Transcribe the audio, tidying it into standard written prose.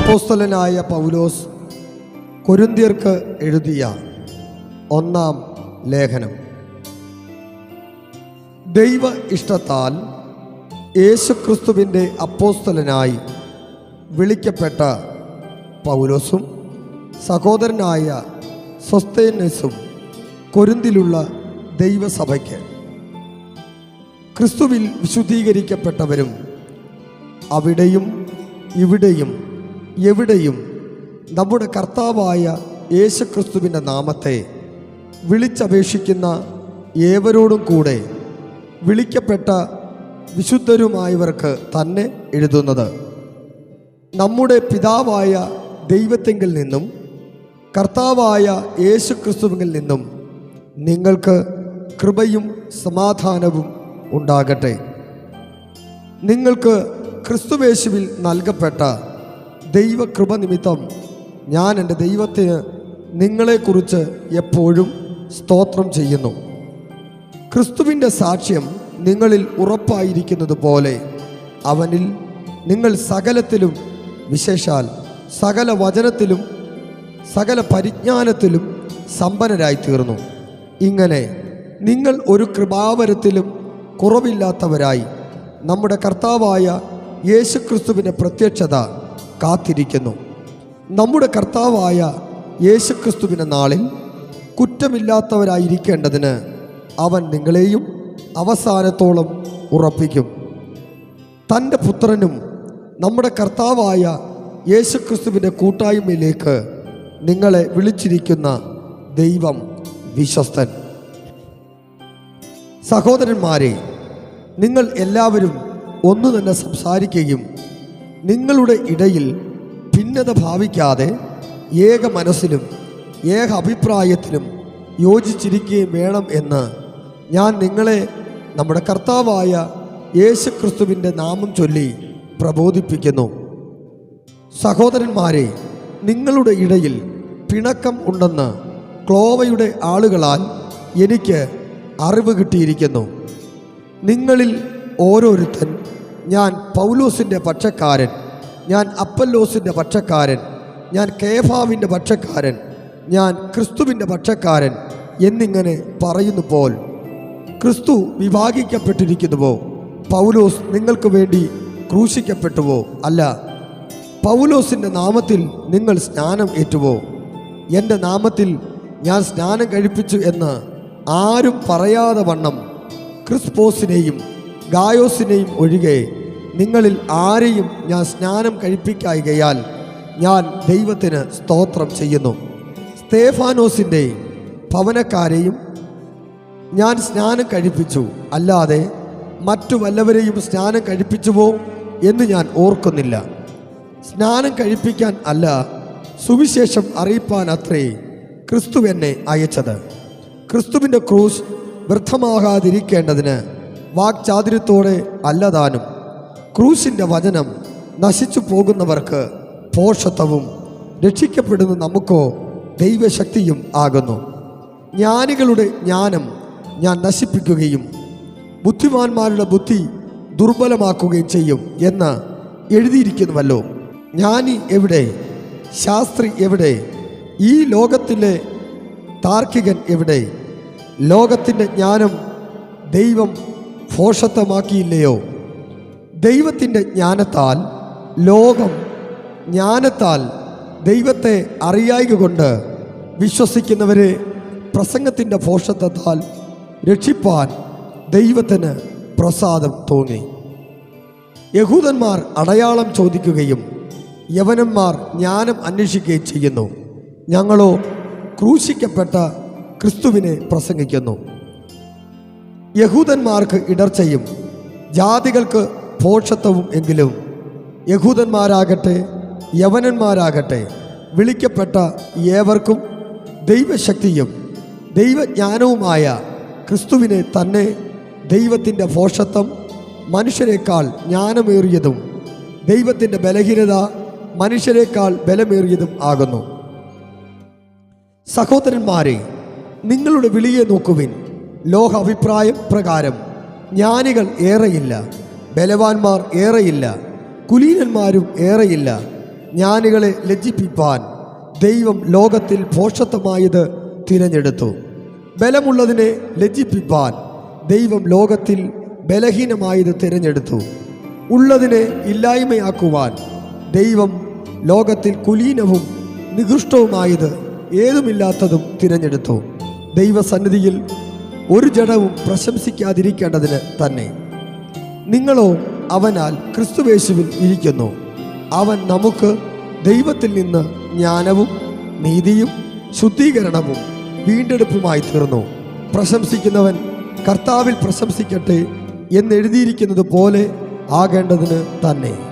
അപ്പോസ്തലനായ പൗലോസ് കൊരിന്ത്യർക്ക് എഴുതിയ ഒന്നാം ലേഖനം. ദൈവ ഇഷ്ടത്താൽ യേശുക്രിസ്തുവിൻ്റെ അപ്പോസ്തലനായി വിളിക്കപ്പെട്ട പൗലോസും സഹോദരനായ സൊസ്തേനസും കൊരിന്തിലുള്ള ദൈവസഭയ്ക്ക്, ക്രിസ്തുവിൽ വിശുദ്ധീകരിക്കപ്പെട്ടവരും അവിടെയും ഇവിടെയും എവിടെയും നമ്മുടെ കർത്താവായ യേശുക്രിസ്തുവിൻ്റെ നാമത്തെ വിളിച്ചപേക്ഷിക്കുന്ന ഏവരോടും കൂടെ വിളിക്കപ്പെട്ട വിശുദ്ധരുമായവർക്ക് തന്നെ എഴുതുന്നത്. നമ്മുടെ പിതാവായ ദൈവത്തിങ്കിൽ നിന്നും കർത്താവായ യേശുക്രിസ്തുവിൽ നിന്നും നിങ്ങൾക്ക് കൃപയും സമാധാനവും ഉണ്ടാകട്ടെ. നിങ്ങൾക്ക് ക്രിസ്തുവേശുവിൽ നൽകപ്പെട്ട ദൈവകൃപ നിമിത്തം ഞാൻ എൻ്റെ ദൈവത്തിന് നിങ്ങളെക്കുറിച്ച് എപ്പോഴും സ്തോത്രം ചെയ്യുന്നു. ക്രിസ്തുവിൻ്റെ സാക്ഷ്യം നിങ്ങളിൽ ഉറപ്പായിരിക്കുന്നത് പോലെ അവനിൽ നിങ്ങൾ സകലത്തിലും, വിശേഷാൽ സകല വചനത്തിലും സകല പരിജ്ഞാനത്തിലും സമ്പന്നരായിത്തീർന്നു. ഇങ്ങനെ നിങ്ങൾ ഒരു കൃപാവരത്തിലും കുറവില്ലാത്തവരായി നമ്മുടെ കർത്താവായ യേശുക്രിസ്തുവിൻ്റെ പ്രത്യക്ഷത കാത്തിരിക്കുന്നു. നമ്മുടെ കർത്താവായ യേശുക്രിസ്തുവിൻ്റെ നാളിൽ കുറ്റമില്ലാത്തവരായിരിക്കേണ്ടതിന് അവൻ നിങ്ങളെയും അവസാനത്തോളം ഉറപ്പിക്കും. തൻ്റെ പുത്രനും നമ്മുടെ കർത്താവായ യേശുക്രിസ്തുവിൻ്റെ കൂട്ടായ്മയിലേക്ക് നിങ്ങളെ വിളിച്ചിരിക്കുന്ന ദൈവം വിശ്വസ്തൻ. സഹോദരന്മാരെ, നിങ്ങൾ എല്ലാവരും ഒന്നു തന്നെ സംസാരിക്കുകയും നിങ്ങളുടെ ഇടയിൽ ഭിന്നത ഭാവിക്കാതെ ഏക മനസ്സിലും ഏക അഭിപ്രായത്തിലും യോജിച്ചിരിക്കുകയും വേണം എന്ന് ഞാൻ നിങ്ങളെ നമ്മുടെ കർത്താവായ യേശുക്രിസ്തുവിൻ്റെ നാമം ചൊല്ലി പ്രബോധിപ്പിക്കുന്നു. സഹോദരന്മാരെ, നിങ്ങളുടെ ഇടയിൽ പിണക്കം ഉണ്ടെന്ന് ക്ലോവയുടെ ആളുകളാൽ എനിക്ക് അറിവ് കിട്ടിയിരിക്കുന്നു. നിങ്ങളിൽ ഓരോരുത്തൻ, ഞാൻ പൗലോസിൻ്റെ പക്ഷക്കാരൻ, ഞാൻ അപ്പല്ലോസിൻ്റെ പക്ഷക്കാരൻ, ഞാൻ കേഫാവിൻ്റെ പക്ഷക്കാരൻ, ഞാൻ ക്രിസ്തുവിൻ്റെ പക്ഷക്കാരൻ എന്നിങ്ങനെ പറയുന്നു പോൽ ക്രിസ്തു വിഭാഗിക്കപ്പെട്ടിരിക്കുന്നുവോ? പൗലോസ് നിങ്ങൾക്ക് വേണ്ടി ക്രൂശിക്കപ്പെട്ടുവോ? അല്ല. പൗലോസിൻ്റെ നാമത്തിൽ നിങ്ങൾ സ്നാനം ഏറ്റുവോ? എൻ്റെ നാമത്തിൽ ഞാൻ സ്നാനം കഴിപ്പിച്ചു എന്ന് ആരും പറയാതെ വണ്ണം ക്രിസ്പോസിനെയും ഗായോസിനെയും ഒഴികെ നിങ്ങളിൽ ആരെയും ഞാൻ സ്നാനം കഴിപ്പിക്കായികയാൽ ഞാൻ ദൈവത്തിന് സ്തോത്രം ചെയ്യുന്നു. സ്തേഫാനോസിൻ്റെ ഭവനക്കാരെയും ഞാൻ സ്നാനം കഴിപ്പിച്ചു, അല്ലാതെ മറ്റു വല്ലവരെയും സ്നാനം കഴിപ്പിച്ചുവോ എന്ന് ഞാൻ ഓർക്കുന്നില്ല. സ്നാനം കഴിപ്പിക്കാൻ അല്ല, സുവിശേഷം അറിയിപ്പാൻ അത്രേ ക്രിസ്തു എന്നെ അയച്ചത്. ക്രിസ്തുവിൻ്റെ ക്രൂശ് വ്യർത്ഥമാകാതിരിക്കേണ്ടതിന് വാക്ചാതുര്യത്തോടെ അല്ലതാനും ക്രൂശിൻ്റെ വചനം നശിച്ചു പോകുന്നവർക്ക് പോഷത്വവും രക്ഷിക്കപ്പെടുന്ന നമുക്കോ ദൈവശക്തിയും ആകുന്നു. ജ്ഞാനികളുടെ ജ്ഞാനം ഞാൻ നശിപ്പിക്കുകയും ബുദ്ധിമാന്മാരുടെ ബുദ്ധി ദുർബലമാക്കുകയും ചെയ്യും എന്ന് എഴുതിയിരിക്കുന്നുവല്ലോ. ജ്ഞാനി എവിടെ? ശാസ്ത്രി എവിടെ? ഈ ലോകത്തിലെ താർക്കികൻ എവിടെ? ലോകത്തിൻ്റെ ജ്ഞാനം ദൈവം ഭോഷത്വമാക്കിയില്ലയോ? ദൈവത്തിൻ്റെ ജ്ഞാനത്താൽ ലോകം ജ്ഞാനത്താൽ ദൈവത്തെ അറിയായ്ക കൊണ്ട് വിശ്വസിക്കുന്നവരെ പ്രസംഗത്തിൻ്റെ ഭോഷത്വത്താൽ രക്ഷിപ്പാൻ ദൈവത്തിന് പ്രസാദം തോന്നി. യഹൂദന്മാർ അടയാളം ചോദിക്കുകയും യവനന്മാർ ജ്ഞാനം അന്വേഷിക്കുകയും ചെയ്യുന്നു. ഞങ്ങളോ ക്രൂശിക്കപ്പെട്ട ക്രിസ്തുവിനെ പ്രസംഗിക്കുന്നു. യഹൂദന്മാർക്ക് ഇടർച്ചയും ജാതികൾക്ക് ഭോഷത്വവും എങ്കിലും യഹൂദന്മാരാകട്ടെ യവനന്മാരാകട്ടെ വിളിക്കപ്പെട്ട ഏവർക്കും ദൈവശക്തിയും ദൈവജ്ഞാനവുമായ ക്രിസ്തുവിനെ തന്നെ ദൈവത്തിൻ്റെ ഭോഷത്വം മനുഷ്യരെക്കാൾ ജ്ഞാനമേറിയതും ദൈവത്തിൻ്റെ ബലഹീനത മനുഷ്യരെക്കാൾ ബലമേറിയതും ആകുന്നു. സഹോദരന്മാരെ, നിങ്ങളുടെ വിളിയെ നോക്കുവിൻ. ലോക അഭിപ്രായം പ്രകാരം ജ്ഞാനികൾ ഏറെയില്ല, ബലവാന്മാർ ഏറെയില്ല, കുലീനന്മാരും ഏറെയില്ല, ജ്ഞാനികളെ ലജ്ജിപ്പിപ്പാൻ ദൈവം ലോകത്തിൽ ഭോഷത്വമായത് തിരഞ്ഞെടുത്തു. ബലമുള്ളതിനെ ലജ്ജിപ്പിപ്പാൻ ദൈവം ലോകത്തിൽ ബലഹീനമായത് തിരഞ്ഞെടുത്തു. ഉള്ളതിനെ ഇല്ലായ്മയാക്കുവാൻ ദൈവം ലോകത്തിൽ കുലീനവും നികൃഷ്ടവുമായത് ഏതുമില്ലാത്തതും തിരഞ്ഞെടുത്തു. ദൈവസന്നിധിയിൽ ഒരു ജഡവും പ്രശംസിക്കാതിരിക്കേണ്ടതിന് തന്നെ. നിങ്ങളോ അവനാൽ ക്രിസ്തുവേശുവിൽ ഇരിക്കുന്നു. അവൻ നമുക്ക് ദൈവത്തിൽ നിന്ന് ജ്ഞാനവും നീതിയും ശുദ്ധീകരണവും വീണ്ടെടുപ്പുമായി തീർന്നു. പ്രശംസിക്കുന്നവൻ കർത്താവിൽ പ്രശംസിക്കട്ടെ എന്നെഴുതിയിരിക്കുന്നത് പോലെ ആകേണ്ടതിന് തന്നെ.